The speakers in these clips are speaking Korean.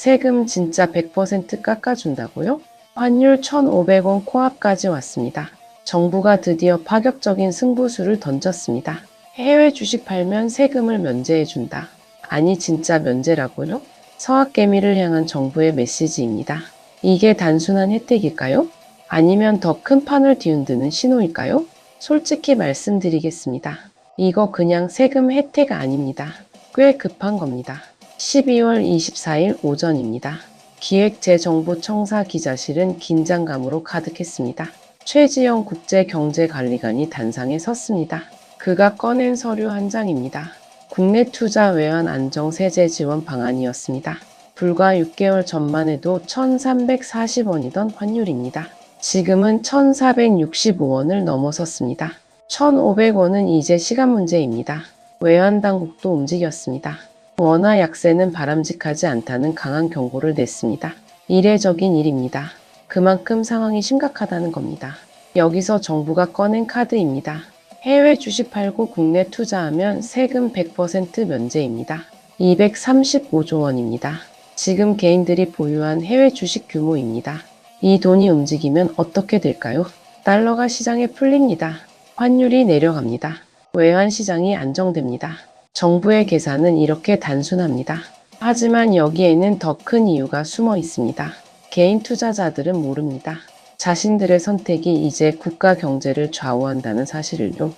세금 진짜 100% 깎아준다고요? 환율 1,500원 코앞까지 왔습니다. 정부가 드디어 파격적인 승부수를 던졌습니다. 해외 주식 팔면 세금을 면제해준다. 아니 진짜 면제라고요? 서학개미를 향한 정부의 메시지입니다. 이게 단순한 혜택일까요? 아니면 더 큰 판을 뒤흔드는 신호일까요? 솔직히 말씀드리겠습니다. 이거 그냥 세금 혜택 아닙니다. 꽤 급한 겁니다. 12월 24일 오전입니다. 기획재정부청사 기자실은 긴장감으로 가득했습니다. 최지영 국제경제관리관이 단상에 섰습니다. 그가 꺼낸 서류 한 장입니다. 국내 투자 외환 안정 세제 지원 방안이었습니다. 불과 6개월 전만 해도 1,340원이던 환율입니다. 지금은 1,465원을 넘어섰습니다. 1,500원은 이제 시간 문제입니다. 외환 당국도 움직였습니다. 원화 약세는 바람직하지 않다는 강한 경고를 냈습니다. 이례적인 일입니다. 그만큼 상황이 심각하다는 겁니다. 여기서 정부가 꺼낸 카드입니다. 해외 주식 팔고 국내 투자하면 세금 100% 면제입니다. 235조 원입니다. 지금 개인들이 보유한 해외 주식 규모입니다. 이 돈이 움직이면 어떻게 될까요? 달러가 시장에 풀립니다. 환율이 내려갑니다. 외환 시장이 안정됩니다. 정부의 계산은 이렇게 단순합니다. 하지만 여기에는 더 큰 이유가 숨어 있습니다. 개인 투자자들은 모릅니다. 자신들의 선택이 이제 국가 경제를 좌우한다는 사실을요.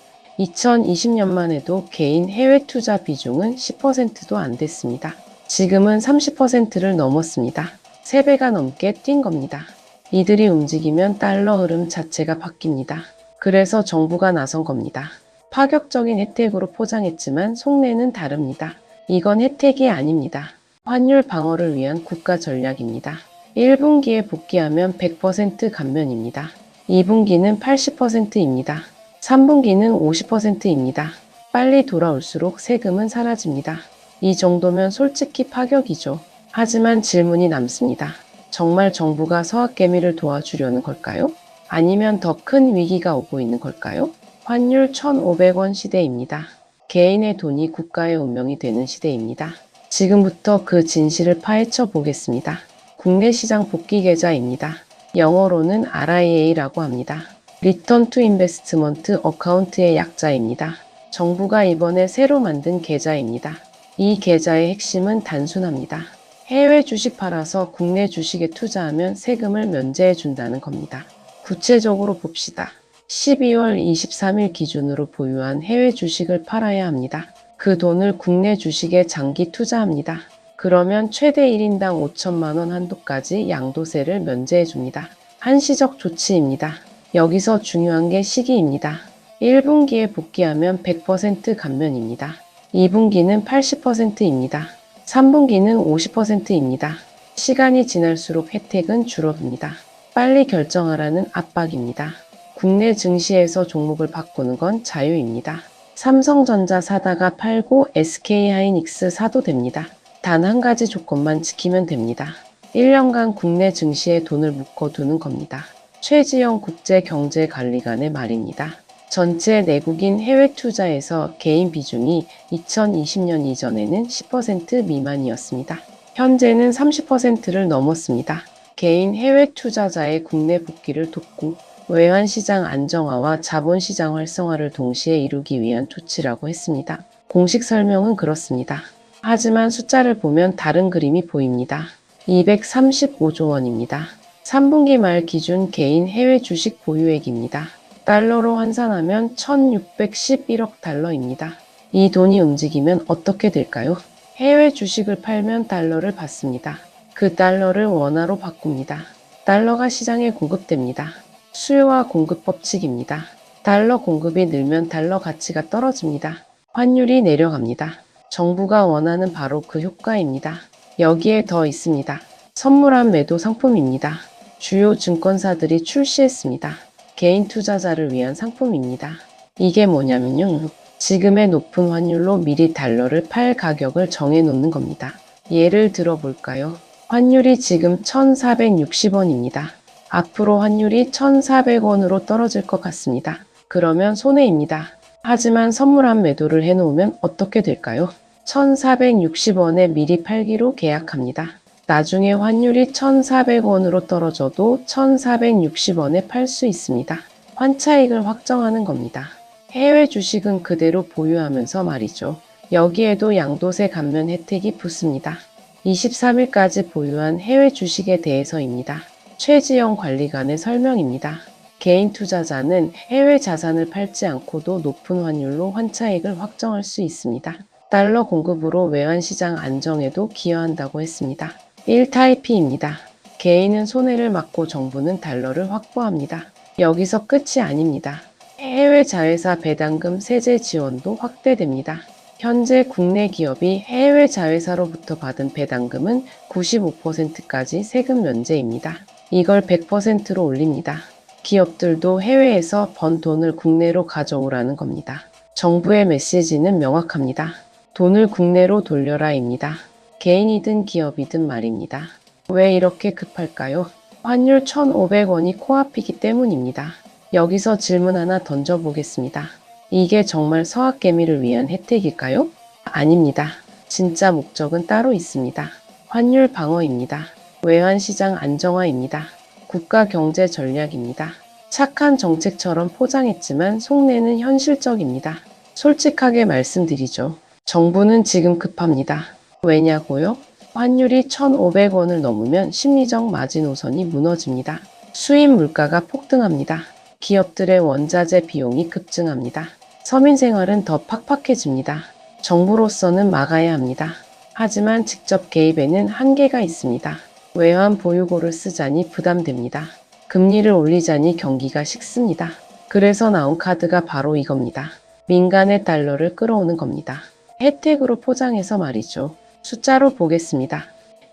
2020년만 해도 개인 해외 투자 비중은 10%도 안 됐습니다. 지금은 30%를 넘었습니다. 3배가 넘게 뛴 겁니다. 이들이 움직이면 달러 흐름 자체가 바뀝니다. 그래서 정부가 나선 겁니다. 파격적인 혜택으로 포장했지만 속내는 다릅니다. 이건 혜택이 아닙니다. 환율 방어를 위한 국가 전략입니다. 1분기에 복귀하면 100% 감면입니다. 2분기는 80%입니다. 3분기는 50%입니다. 빨리 돌아올수록 세금은 사라집니다. 이 정도면 솔직히 파격이죠. 하지만 질문이 남습니다. 정말 정부가 서학개미를 도와주려는 걸까요? 아니면 더 큰 위기가 오고 있는 걸까요? 환율 1,500원 시대입니다. 개인의 돈이 국가의 운명이 되는 시대입니다. 지금부터 그 진실을 파헤쳐 보겠습니다. 국내 시장 복귀 계좌입니다. 영어로는 RIA라고 합니다. Return to Investment Account의 약자입니다. 정부가 이번에 새로 만든 계좌입니다. 이 계좌의 핵심은 단순합니다. 해외 주식 팔아서 국내 주식에 투자하면 세금을 면제해 준다는 겁니다. 구체적으로 봅시다. 12월 23일 기준으로 보유한 해외 주식을 팔아야 합니다. 그 돈을 국내 주식에 장기 투자합니다. 그러면 최대 1인당 5천만 원 한도까지 양도세를 면제해 줍니다. 한시적 조치입니다. 여기서 중요한 게 시기입니다. 1분기에 복귀하면 100% 감면입니다. 2분기는 80%입니다. 3분기는 50%입니다. 시간이 지날수록 혜택은 줄어듭니다. 빨리 결정하라는 압박입니다. 국내 증시에서 종목을 바꾸는 건 자유입니다. 삼성전자 사다가 팔고 SK하이닉스 사도 됩니다. 단 한 가지 조건만 지키면 됩니다. 1년간 국내 증시에 돈을 묶어두는 겁니다. 최지영 국제경제관리관의 말입니다. 전체 내국인 해외 투자에서 개인 비중이 2020년 이전에는 10% 미만이었습니다. 현재는 30%를 넘었습니다. 개인 해외 투자자의 국내 복귀를 돕고 외환시장 안정화와 자본시장 활성화를 동시에 이루기 위한 조치라고 했습니다. 공식 설명은 그렇습니다. 하지만 숫자를 보면 다른 그림이 보입니다. 235조 원입니다. 3분기 말 기준 개인 해외 주식 보유액입니다. 달러로 환산하면 1611억 달러입니다. 이 돈이 움직이면 어떻게 될까요? 해외 주식을 팔면 달러를 받습니다. 그 달러를 원화로 바꿉니다. 달러가 시장에 공급됩니다. 수요와 공급 법칙입니다. 달러 공급이 늘면 달러 가치가 떨어집니다. 환율이 내려갑니다. 정부가 원하는 바로 그 효과입니다. 여기에 더 있습니다. 선물한 매도 상품입니다. 주요 증권사들이 출시했습니다. 개인 투자자를 위한 상품입니다. 이게 뭐냐면요. 지금의 높은 환율로 미리 달러를 팔 가격을 정해놓는 겁니다. 예를 들어 볼까요? 환율이 지금 1,460원입니다. 앞으로 환율이 1,400원으로 떨어질 것 같습니다. 그러면 손해입니다. 하지만 선물한 매도를 해놓으면 어떻게 될까요? 1,460원에 미리 팔기로 계약합니다. 나중에 환율이 1,400원으로 떨어져도 1,460원에 팔 수 있습니다. 환차익을 확정하는 겁니다. 해외 주식은 그대로 보유하면서 말이죠. 여기에도 양도세 감면 혜택이 붙습니다. 23일까지 보유한 해외 주식에 대해서입니다. 최지영 관리관의 설명입니다. 개인 투자자는 해외 자산을 팔지 않고도 높은 환율로 환차익을 확정할 수 있습니다. 달러 공급으로 외환시장 안정에도 기여한다고 했습니다. 1타입P입니다. 개인은 손해를 막고 정부는 달러를 확보합니다. 여기서 끝이 아닙니다. 해외 자회사 배당금 세제 지원도 확대됩니다. 현재 국내 기업이 해외 자회사로부터 받은 배당금은 95%까지 세금 면제입니다. 이걸 100%로 올립니다. 기업들도 해외에서 번 돈을 국내로 가져오라는 겁니다. 정부의 메시지는 명확합니다. 돈을 국내로 돌려라입니다. 개인이든 기업이든 말입니다. 왜 이렇게 급할까요? 환율 1,500원이 코앞이기 때문입니다. 여기서 질문 하나 던져보겠습니다. 이게 정말 서학개미를 위한 혜택일까요? 아닙니다. 진짜 목적은 따로 있습니다. 환율 방어입니다. 외환시장 안정화입니다. 국가 경제 전략입니다. 착한 정책처럼 포장했지만 속내는 현실적입니다. 솔직하게 말씀드리죠. 정부는 지금 급합니다. 왜냐고요? 환율이 1,500원을 넘으면 심리적 마지노선이 무너집니다. 수입 물가가 폭등합니다. 기업들의 원자재 비용이 급증합니다. 서민 생활은 더 팍팍해집니다. 정부로서는 막아야 합니다. 하지만 직접 개입에는 한계가 있습니다. 외환 보유고를 쓰자니 부담됩니다. 금리를 올리자니 경기가 식습니다. 그래서 나온 카드가 바로 이겁니다. 민간의 달러를 끌어오는 겁니다. 혜택으로 포장해서 말이죠. 숫자로 보겠습니다.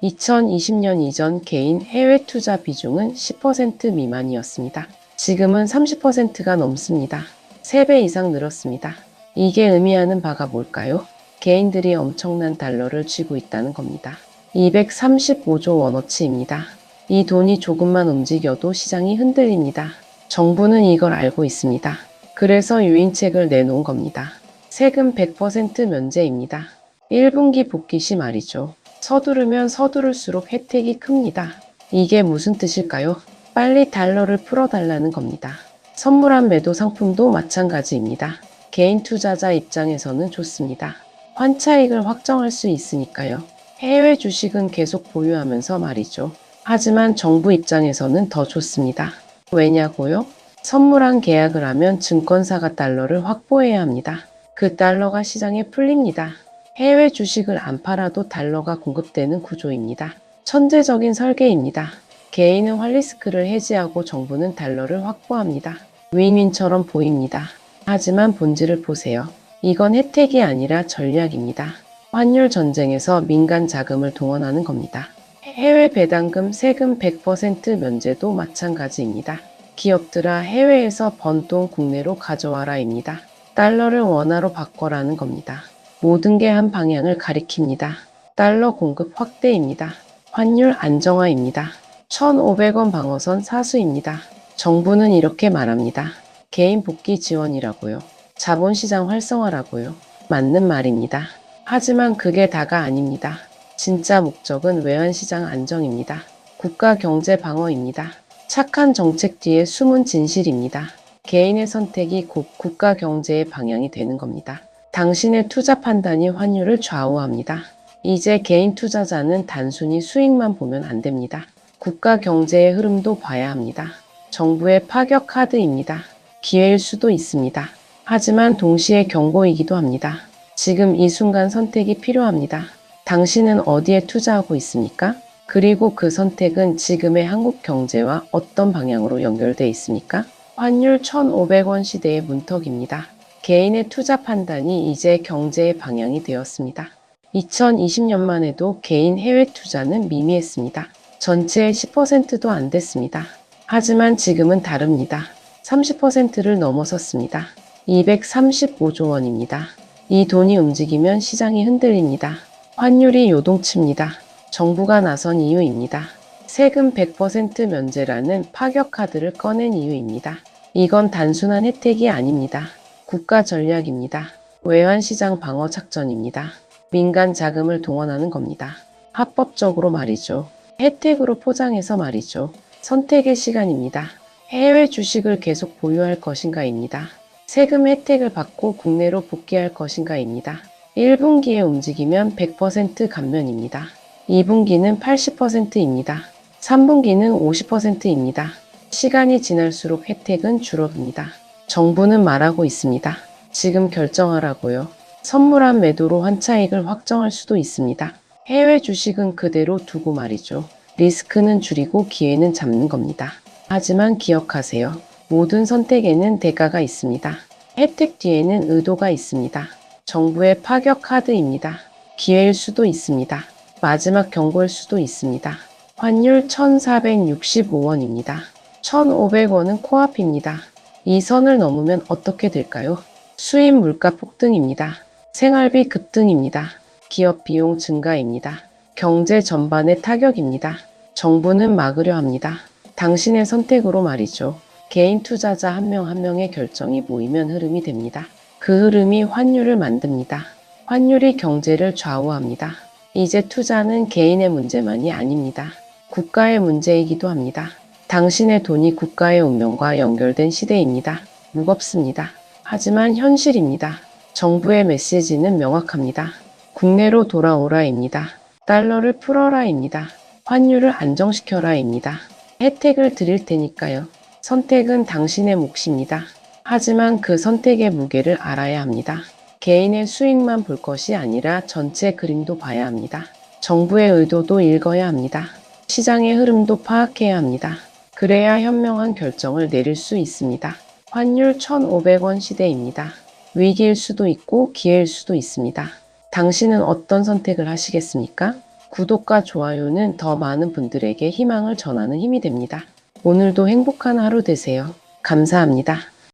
2020년 이전 개인 해외 투자 비중은 10% 미만이었습니다. 지금은 30%가 넘습니다. 3배 이상 늘었습니다. 이게 의미하는 바가 뭘까요? 개인들이 엄청난 달러를 쥐고 있다는 겁니다. 235조 원어치입니다. 이 돈이 조금만 움직여도 시장이 흔들립니다. 정부는 이걸 알고 있습니다. 그래서 유인책을 내놓은 겁니다. 세금 100% 면제입니다. 1분기 복귀 시 말이죠. 서두르면 서두를수록 혜택이 큽니다. 이게 무슨 뜻일까요? 빨리 달러를 풀어달라는 겁니다. 선물한 매도 상품도 마찬가지입니다. 개인 투자자 입장에서는 좋습니다. 환차익을 확정할 수 있으니까요. 해외 주식은 계속 보유하면서 말이죠. 하지만 정부 입장에서는 더 좋습니다. 왜냐고요? 선물한 계약을 하면 증권사가 달러를 확보해야 합니다. 그 달러가 시장에 풀립니다. 해외 주식을 안 팔아도 달러가 공급되는 구조입니다. 천재적인 설계입니다. 개인은 환리스크를 해지하고 정부는 달러를 확보합니다. 윈윈처럼 보입니다. 하지만 본질을 보세요. 이건 혜택이 아니라 전략입니다. 환율 전쟁에서 민간 자금을 동원하는 겁니다. 해외 배당금 세금 100% 면제도 마찬가지입니다. 기업들아 해외에서 번 돈 국내로 가져와라입니다. 달러를 원화로 바꿔라는 겁니다. 모든 게 한 방향을 가리킵니다. 달러 공급 확대입니다. 환율 안정화입니다. 1,500원 방어선 사수입니다. 정부는 이렇게 말합니다. 개인 복귀 지원이라고요. 자본시장 활성화라고요. 맞는 말입니다. 하지만 그게 다가 아닙니다. 진짜 목적은 외환시장 안정입니다. 국가 경제 방어입니다. 착한 정책 뒤에 숨은 진실입니다. 개인의 선택이 곧 국가 경제의 방향이 되는 겁니다. 당신의 투자 판단이 환율을 좌우합니다. 이제 개인 투자자는 단순히 수익만 보면 안 됩니다. 국가 경제의 흐름도 봐야 합니다. 정부의 파격 카드입니다. 기회일 수도 있습니다. 하지만 동시에 경고이기도 합니다. 지금 이 순간 선택이 필요합니다. 당신은 어디에 투자하고 있습니까? 그리고 그 선택은 지금의 한국 경제와 어떤 방향으로 연결되어 있습니까? 환율 1,500원 시대의 문턱입니다. 개인의 투자 판단이 이제 경제의 방향이 되었습니다. 2020년만 해도 개인 해외 투자는 미미했습니다. 전체의 10%도 안 됐습니다. 하지만 지금은 다릅니다. 30%를 넘어섰습니다. 235조 원입니다. 이 돈이 움직이면 시장이 흔들립니다. 환율이 요동칩니다. 정부가 나선 이유입니다. 세금 100% 면제라는 파격 카드를 꺼낸 이유입니다. 이건 단순한 혜택이 아닙니다. 국가 전략입니다. 외환시장 방어 작전입니다. 민간 자금을 동원하는 겁니다. 합법적으로 말이죠. 혜택으로 포장해서 말이죠. 선택의 시간입니다. 해외 주식을 계속 보유할 것인가입니다. 세금 혜택을 받고 국내로 복귀할 것인가입니다. 1분기에 움직이면 100% 감면입니다. 2분기는 80%입니다. 3분기는 50%입니다. 시간이 지날수록 혜택은 줄어듭니다. 정부는 말하고 있습니다. 지금 결정하라고요. 선물한 매도로 환차익을 확정할 수도 있습니다. 해외 주식은 그대로 두고 말이죠. 리스크는 줄이고 기회는 잡는 겁니다. 하지만 기억하세요. 모든 선택에는 대가가 있습니다. 혜택 뒤에는 의도가 있습니다. 정부의 파격 카드입니다. 기회일 수도 있습니다. 마지막 경고일 수도 있습니다. 환율 1,465원입니다. 1,500원은 코앞입니다. 이 선을 넘으면 어떻게 될까요? 수입 물가 폭등입니다. 생활비 급등입니다. 기업 비용 증가입니다. 경제 전반의 타격입니다. 정부는 막으려 합니다. 당신의 선택으로 말이죠. 개인 투자자 한 명 한 명의 결정이 모이면 흐름이 됩니다. 그 흐름이 환율을 만듭니다. 환율이 경제를 좌우합니다. 이제 투자는 개인의 문제만이 아닙니다. 국가의 문제이기도 합니다. 당신의 돈이 국가의 운명과 연결된 시대입니다. 무겁습니다. 하지만 현실입니다. 정부의 메시지는 명확합니다. 국내로 돌아오라입니다. 달러를 풀어라입니다. 환율을 안정시켜라입니다. 혜택을 드릴 테니까요. 선택은 당신의 몫입니다. 하지만 그 선택의 무게를 알아야 합니다. 개인의 수익만 볼 것이 아니라 전체 그림도 봐야 합니다. 정부의 의도도 읽어야 합니다. 시장의 흐름도 파악해야 합니다. 그래야 현명한 결정을 내릴 수 있습니다. 환율 1,500원 시대입니다. 위기일 수도 있고 기회일 수도 있습니다. 당신은 어떤 선택을 하시겠습니까? 구독과 좋아요는 더 많은 분들에게 희망을 전하는 힘이 됩니다. 오늘도 행복한 하루 되세요. 감사합니다.